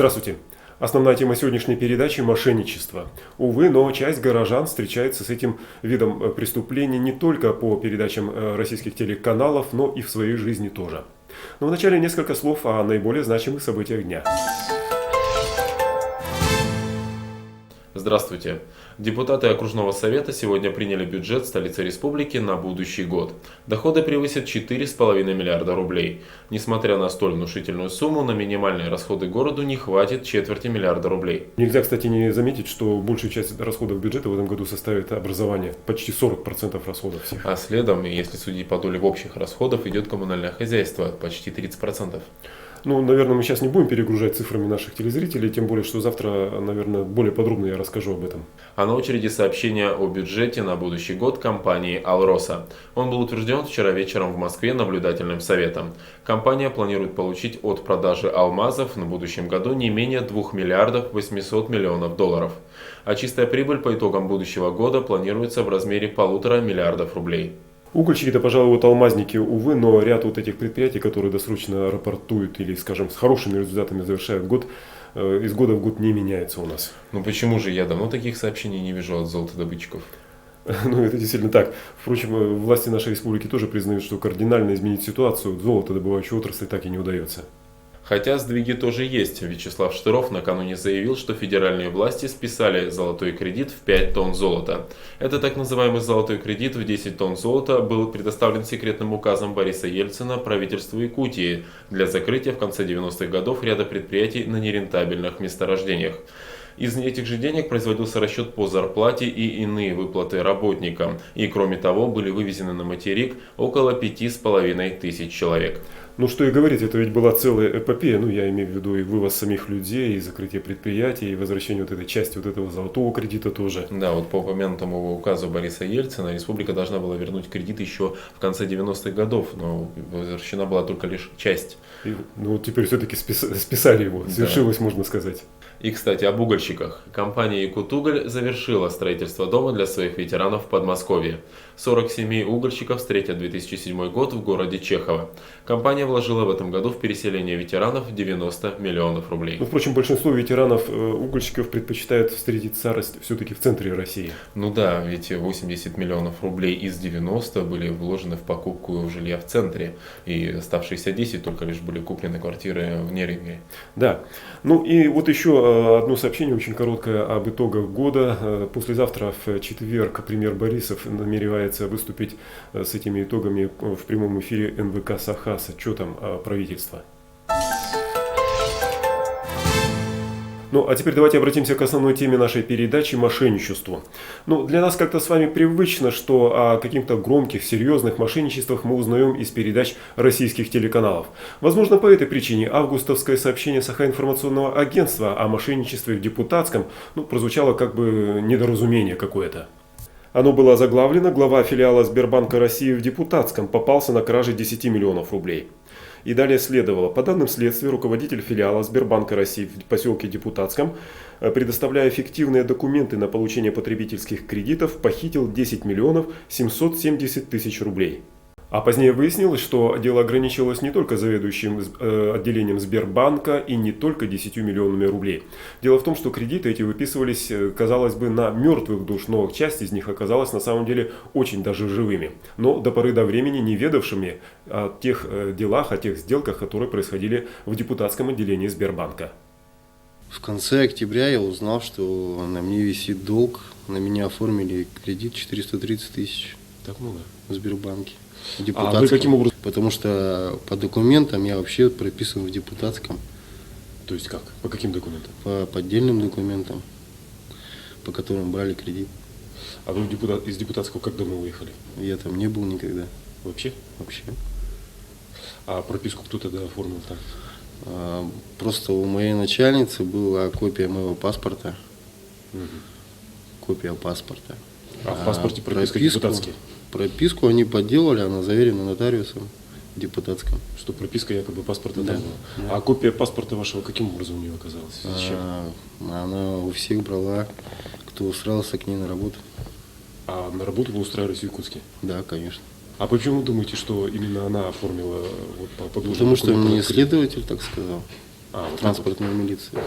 Здравствуйте. Основная тема сегодняшней передачи – мошенничество. Увы, но часть горожан встречается с этим видом преступления не только по передачам российских телеканалов, но и в своей жизни тоже. Но вначале несколько слов о наиболее значимых событиях дня. Здравствуйте. Депутаты окружного совета сегодня приняли бюджет столицы республики на будущий год. Доходы превысят 4,5 миллиарда рублей. Несмотря на столь внушительную сумму, на минимальные расходы городу не хватит четверти миллиарда рублей. Нельзя, кстати, не заметить, что большую часть расходов бюджета в этом году составит образование. Почти 40% расходов всех. А следом, если судить по доле в общих расходах, идет коммунальное хозяйство – почти 30%. Ну, наверное, мы сейчас не будем перегружать цифрами наших телезрителей, тем более, что завтра, наверное, более подробно я расскажу об этом. А на очереди сообщение о бюджете на будущий год компании «Алроса». Он был утвержден вчера вечером в Москве наблюдательным советом. Компания планирует получить от продажи алмазов на будущем году не менее 2 миллиардов 800 миллионов долларов. А чистая прибыль по итогам будущего года планируется в размере 1,5 миллиарда рублей. Угольщики-то, пожалуй, вот алмазники, увы, но ряд вот этих предприятий, которые досрочно рапортуют или, скажем, с хорошими результатами завершают год, из года в год не меняется у нас. Ну почему же я давно таких сообщений не вижу от золотодобытчиков? Ну, это действительно так. Впрочем, власти нашей республики тоже признают, что кардинально изменить ситуацию в золотодобывающей отрасли так и не удается. Хотя сдвиги тоже есть. Вячеслав Штыров накануне заявил, что федеральные власти списали золотой кредит в 5 тонн золота. Это так называемый золотой кредит в 10 тонн золота был предоставлен секретным указом Бориса Ельцина правительству Якутии для закрытия в конце 90-х годов ряда предприятий на нерентабельных месторождениях. Из этих же денег производился расчет по зарплате и иные выплаты работникам. И кроме того, были вывезены на материк около 5500 человек. Ну что и говорить, это ведь была целая эпопея, ну я имею в виду и вывоз самих людей, и закрытие предприятий, и возвращение вот этой части вот этого золотого кредита тоже. Да, вот по упомянутому указу Бориса Ельцина республика должна была вернуть кредит еще в конце 90-х годов, но возвращена была только лишь часть. Ну вот теперь все-таки списали его, свершилось, да, можно сказать. И, кстати, об угольщиках. Компания «Якутуголь» завершила строительство дома для своих ветеранов в Подмосковье. 40 семей угольщиков встретят 2007 год в городе Чехово. Компания вложила в этом году в переселение ветеранов 90 миллионов рублей. Ну, впрочем, большинство ветеранов угольщиков предпочитают встретить старость все-таки в центре России. Ну да, ведь 80 миллионов рублей из 90 были вложены в покупку жилья в центре. И оставшиеся 10 только лишь были куплены квартиры в Неринге. Да. Ну и вот еще одно сообщение очень короткое об итогах года. Послезавтра в четверг премьер Борисов намеревается выступить с этими итогами в прямом эфире НВК «Саха» с отчетом правительства. Ну, а теперь давайте обратимся к основной теме нашей передачи – мошенничеству. Ну, для нас как-то с вами привычно, что о каких-то громких, серьезных мошенничествах мы узнаем из передач российских телеканалов. Возможно, по этой причине августовское сообщение Саха-информационного агентства о мошенничестве в депутатском прозвучало как бы недоразумение какое-то. Оно было заглавлено: глава филиала Сбербанка России в депутатском попался на краже 10 миллионов рублей. И далее следовало: по данным следствия, руководитель филиала Сбербанка России в поселке Депутатском, предоставляя фиктивные документы на получение потребительских кредитов, похитил 10 миллионов 770 тысяч рублей. А позднее выяснилось, что дело ограничивалось не только заведующим отделением Сбербанка и не только 10 миллионами рублей. Дело в том, что кредиты эти выписывались, казалось бы, на мертвых душ, но часть из них оказалась на самом деле очень даже живыми. Но до поры до времени не ведавшими о тех делах, о тех сделках, которые происходили в депутатском отделении Сбербанка. В конце октября я узнал, что на мне висит долг. На меня оформили кредит 430 тысяч. Так много? В Сбербанке. А вы каким образом? Потому что по документам я вообще прописан в депутатском. То есть как? По каким документам? По поддельным документам, по которым брали кредит. А вы из депутатского как давно уехали? Я там не был никогда. Вообще? Вообще. А прописку кто тогда оформил там? Просто у моей начальницы была копия моего паспорта. Угу. Копия паспорта. А в паспорте прописка депутатская? Прописку они подделали, она заверена нотариусом депутатском. Что прописка якобы паспорта да, там была. Да. А копия паспорта вашего каким образом у нее оказалась? Она у всех брала, кто устраивался к ней на работу. А на работу вы устраивались в Якутске? Да, конечно. А почему вы думаете, что именно она оформила вот, подложную? Потому что мне следователь так сказал. Вот транспортной милиции.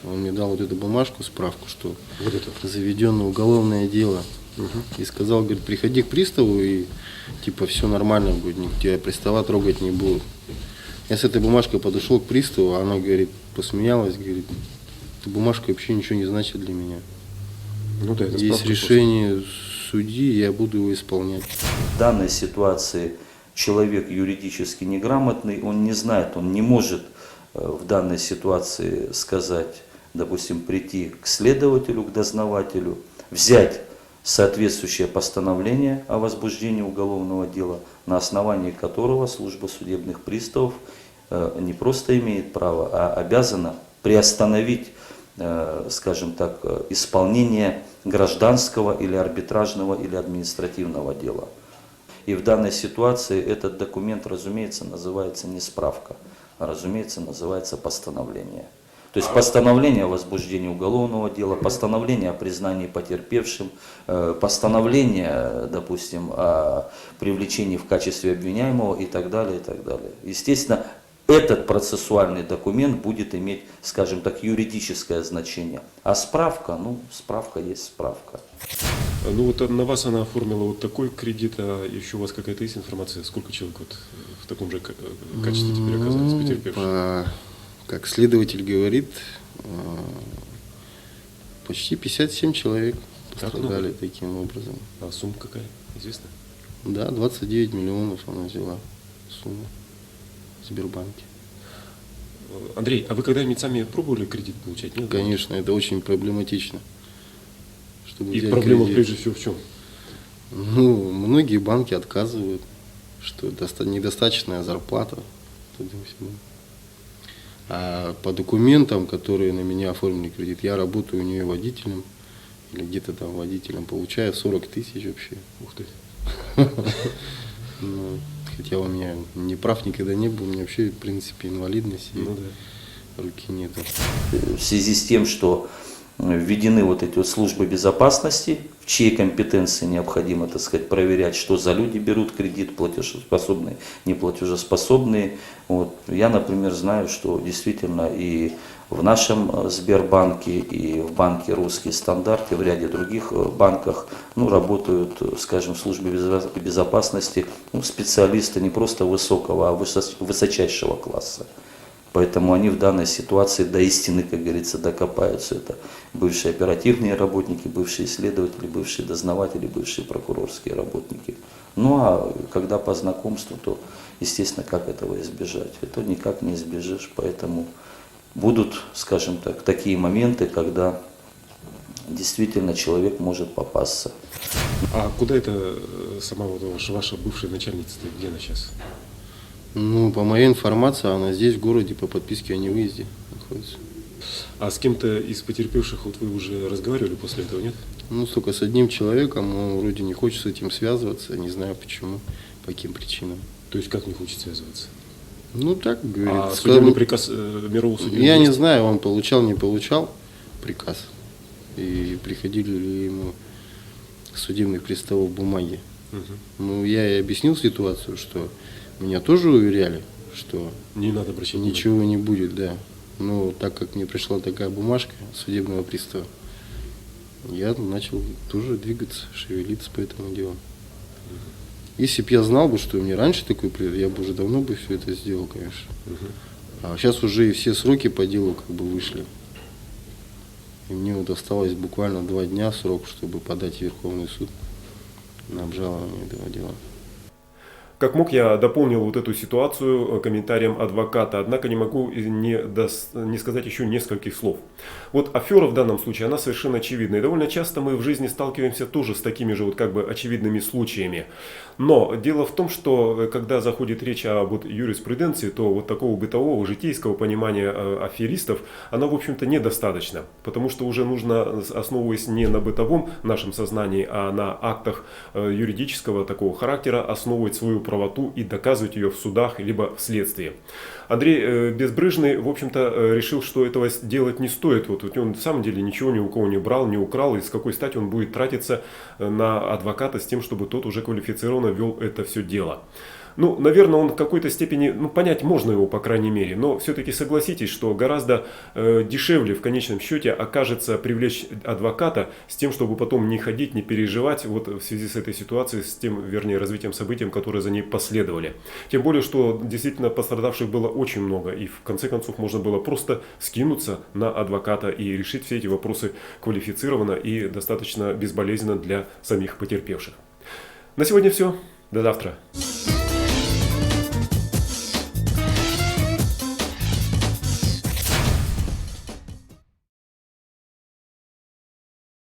Он мне дал вот эту бумажку, справку, что вот это. заведено уголовное дело. И сказал, говорит, приходи к приставу, и типа все нормально будет, тебя пристава трогать не будут. Я с этой бумажкой подошел к приставу, она, говорит, посмеялась, говорит, эта бумажка вообще ничего не значит для меня. Ну да, это Есть справка решение судьи, я буду его исполнять. В данной ситуации человек юридически неграмотный, он не знает, он не может в данной ситуации сказать, допустим, прийти к следователю, к дознавателю, взять соответствующее постановление о возбуждении уголовного дела, на основании которого служба судебных приставов не просто имеет право, а обязана приостановить, скажем так, исполнение гражданского или арбитражного или административного дела. И в данной ситуации этот документ, разумеется, называется не справка, а, разумеется, называется постановление. То есть постановление о возбуждении уголовного дела, постановление о признании потерпевшим, постановление, допустим, о привлечении в качестве обвиняемого и так далее, и так далее. Естественно, этот процессуальный документ будет иметь, скажем так, юридическое значение. А справка, ну, справка есть справка. Ну вот на вас она оформила вот такой кредит, а еще у вас какая-то есть информация, сколько человек вот в таком же качестве теперь оказались потерпевшими? Как следователь говорит, почти 57 человек пострадали таким образом. А сумма какая, известно? Да, 29 миллионов она взяла сумму в Сбербанке. Андрей, а вы когда-нибудь сами пробовали кредит получать? Нет? Конечно, это очень проблематично. Чтобы И взять проблема кредит. прежде всего в чем? Ну, многие банки отказывают, что недостаточная зарплата. А по документам, которые на меня оформили кредит, я работаю у нее водителем, или где-то там водителем, получаю 40 тысяч вообще. Ух ты. Ну, хотя у меня ни прав никогда не было, у меня вообще, в принципе, инвалидность, и Ну да. руки нету. В связи с тем, что введены вот эти вот службы безопасности, в чьей компетенции необходимо, так сказать, проверять, что за люди берут кредит, платежеспособные, неплатежеспособные. Вот. Я, например, знаю, что действительно и в нашем Сбербанке, и в банке «Русский стандарт», и в ряде других банках работают, скажем, в службе безопасности специалисты не просто высокого, а высочайшего класса. Поэтому они в данной ситуации до истины, как говорится, докопаются. Это бывшие оперативные работники, бывшие следователи, бывшие дознаватели, бывшие прокурорские работники. Ну а когда по знакомству, то, естественно, как этого избежать? Это никак не избежишь, поэтому будут, скажем так, такие моменты, когда действительно человек может попасться. А куда это сама вот ваша бывшая начальница-то, где она сейчас? Ну, по моей информации, она здесь, в городе, по подписке о невыезде находится. А с кем-то из потерпевших вот вы уже разговаривали после этого, нет? Ну, только с одним человеком, он вроде не хочет с этим связываться, не знаю почему, по каким причинам. То есть как не хочет связываться? Ну, так, говорит. А судебный приказ мирового судьи? Я не знаю, он получал, не получал приказ. И приходили ли ему судебных приставов бумаги. Ну, я и объяснил ситуацию, что меня тоже уверяли, что Не надо обращать ничего не будет, да. Но так как мне пришла такая бумажка судебного пристава, я начал тоже двигаться, шевелиться по этому делу. Если бы я знал бы, что мне раньше такой придет, я бы уже давно бы все это сделал, конечно. А сейчас уже и все сроки по делу как бы вышли. И мне вот осталось буквально 2 дня срок, чтобы подать в Верховный суд на обжалование этого дела. Как мог, я дополнил вот эту ситуацию комментарием адвоката, однако не могу не сказать еще нескольких слов. Вот афера в данном случае, она совершенно очевидна. И довольно часто мы в жизни сталкиваемся тоже с такими же вот как бы очевидными случаями. Но дело в том, что когда заходит речь о вот юриспруденции, то вот такого бытового, житейского понимания аферистов, оно, в общем-то, недостаточно. Потому что уже нужно, основываясь не на бытовом нашем сознании, а на актах юридического такого характера, основывать свою правоту и доказывать ее в судах, либо в следствии. Андрей Безбрыжный, в общем-то, решил, что этого делать не стоит. Вот он на самом деле ничего ни у кого не брал, не украл, и с какой стати он будет тратиться на адвоката с тем, чтобы тот уже квалифицированно вел это все дело. Ну, наверное, он в какой-то степени, ну, понять можно его, по крайней мере, но все-таки согласитесь, что гораздо дешевле в конечном счете окажется привлечь адвоката с тем, чтобы потом не ходить, не переживать вот в связи с этой ситуацией, с тем, вернее, развитием событий, которые за ней последовали. Тем более, что действительно пострадавших было очень много, и в конце концов можно было просто скинуться на адвоката и решить все эти вопросы квалифицированно и достаточно безболезненно для самих потерпевших. На сегодня все. До завтра.